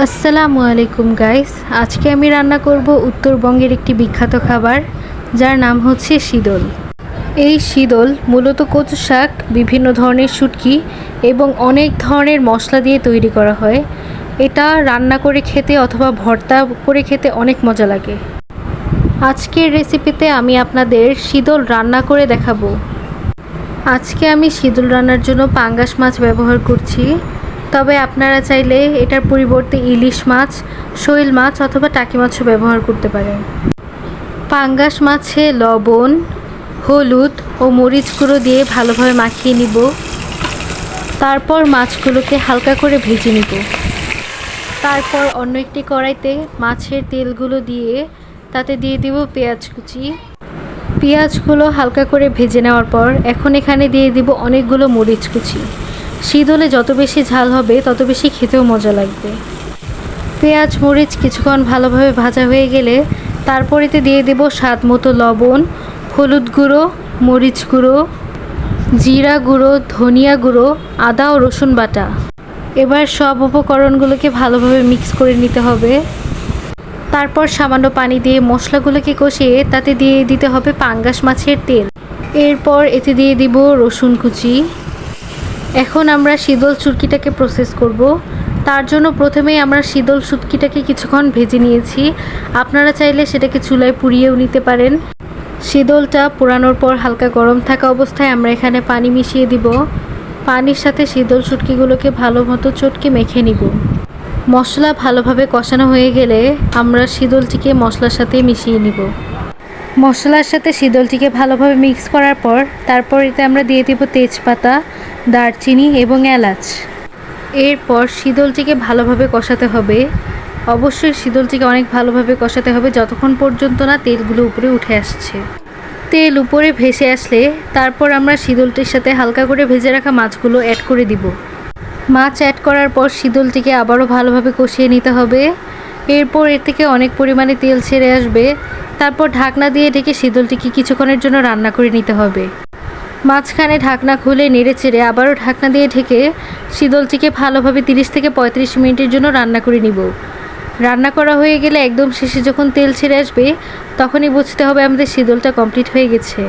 আসসালামু আলাইকুম গাইস। আজকে আমি রান্না করব উত্তরবঙ্গের একটি বিখ্যাত খাবার, যার নাম হচ্ছে শীদল। এই শীদল মূলত কচু শাক, বিভিন্ন ধরনের শুটকি এবং অনেক ধরনের মশলা দিয়ে তৈরি করা হয়। এটা রান্না করে খেতে অথবা ভর্তা করে খেতে অনেক মজা লাগে। আজকের রেসিপিতে আমি আপনাদের শীদল রান্না করে দেখাবো। আজকে আমি শীদল রান্নার জন্য পাঙ্গাস মাছ ব্যবহার করছি, তবে আপনারা চাইলে এটার পরিবর্তে ইলিশ মাছ, শৈল মাছ অথবা টাকি মাছও ব্যবহার করতে পারেন। পাঙ্গাস মাছে লবণ, হলুদ ও মরিচ গুঁড়ো দিয়ে ভালোভাবে মাখিয়ে নিব। তারপর মাছগুলোকে হালকা করে ভেজে নিব। তারপর অন্য একটি কড়াইতে মাছের তেলগুলো দিয়ে তাতে দিয়ে দিব পেঁয়াজ কুচি। পেঁয়াজগুলো হালকা করে ভেজে নেওয়ার পর এখন এখানে দিয়ে দিব অনেকগুলো মরিচ কুচি। শীদলে যত বেশি ঝাল হবে তত বেশি খেতেও মজা লাগবে। পেঁয়াজ মরিচ কিছুক্ষণ ভালোভাবে ভাজা হয়ে গেলে তারপরেতে দিয়ে দেব স্বাদ মতো লবণ, হলুদ গুঁড়ো, মরিচ গুঁড়ো, জিরা গুঁড়ো, ধনিয়া গুঁড়ো, আদা ও রসুন বাটা। এবার সব উপকরণগুলোকে ভালোভাবে মিক্স করে নিতে হবে। তারপর সামান্য পানি দিয়ে মশলাগুলোকে কষিয়ে তাতে দিয়ে দিতে হবে পাঙ্গাস মাছের তেল। এরপর এতে দিয়ে দিব রসুন কুচি। এখন আমরা শীদল শুটকিটাকে প্রসেস করব। তার জন্য প্রথমেই আমরা শীদল শুটকিটাকে কিছুক্ষণ ভেজে নিয়েছি। আপনারা চাইলে সেটাকে চুলায় পুড়িয়েও নিতে পারেন। শীদলটা পোড়ানোর পর হালকা গরম থাকা অবস্থায় আমরা এখানে পানি মিশিয়ে দিব। পানির সাথে শীদল শুটকিগুলোকে ভালো মতো চটকে মেখে নিব। মশলা ভালোভাবে কষানো হয়ে গেলে আমরা শীদলটিকে মশলার সাথে মিশিয়ে নিব। মশলার সাথে শীদলটিকে ভালোভাবে মিক্স করার পর তারপর এতে আমরা দিয়ে দেব তেজপাতা, দারচিনি এবং এলাচ। এরপর শীদলটিকে ভালোভাবে কষাতে হবে। অবশ্যই শীদলটিকে অনেক ভালোভাবে কষাতে হবে যতক্ষণ পর্যন্ত না তেলগুলো উপরে উঠে আসছে। তেল উপরে ভেসে আসলে তারপর আমরা শীদলটির সাথে হালকা করে ভেজে রাখা মাছগুলো অ্যাড করে দিব। মাছ অ্যাড করার পর শীদলটিকে আবারও ভালোভাবে কষিয়ে নিতে হবে। এরপর এর থেকে অনেক পরিমাণে তেল ছেড়ে আসবে। তারপর ঢাকনা দিয়ে ঢেকে শীদলটিকে কিছুক্ষণের জন্য রান্না করে নিতে হবে। মাঝখানে ঢাকনা খুলে নেড়ে চেড়ে আবারও ঢাকনা দিয়ে ঢেকে শীদলটিকে ভালোভাবে 30 থেকে 35 মিনিটের জন্য রান্না করে নিব। রান্না করা হয়ে গেলে একদম শেষে যখন তেল ছেড়ে আসবে তখনই বুঝতে হবে আমাদের শীদলটা কমপ্লিট হয়ে গেছে।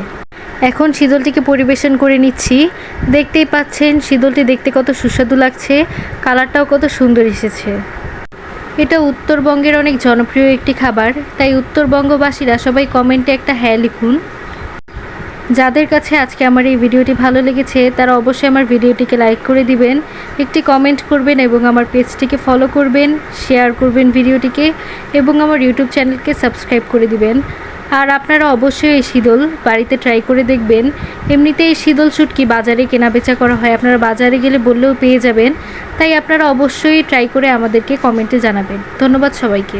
এখন শীদলটিকে পরিবেশন করে নিচ্ছি। দেখতেই পাচ্ছেন শীদলটি দেখতে কত সুস্বাদু লাগছে, কালারটাও কত সুন্দর এসেছে। এটা উত্তরবঙ্গের অনেক জনপ্রিয় একটি খাবার, তাই উত্তরবঙ্গবাসীরা সবাই কমেন্টে একটা হ্যাঁ লিখুন। যাদের কাছে আজকে আমার এই ভিডিওটি ভালো লেগেছে তারা অবশ্যই আমার ভিডিওটিকে লাইক করে দিবেন, একটি কমেন্ট করবেন এবং আমার পেজটিকে ফলো করবেন, শেয়ার করবেন ভিডিওটিকে এবং আমার ইউটিউব চ্যানেলকে সাবস্ক্রাইব করে দিবেন। আর আপনারা অবশ্যই এই শীদল বাড়িতে ট্রাই করে দেখবেন। এমনিতেই এই শীদল শুটকি বাজারে কেনাবেচা করা হয়, আপনারা বাজারে গেলে বললেও পেয়ে যাবেন। তাই আপনারা অবশ্যই ট্রাই করে আমাদেরকে কমেন্টে জানাবেন। ধন্যবাদ সবাইকে।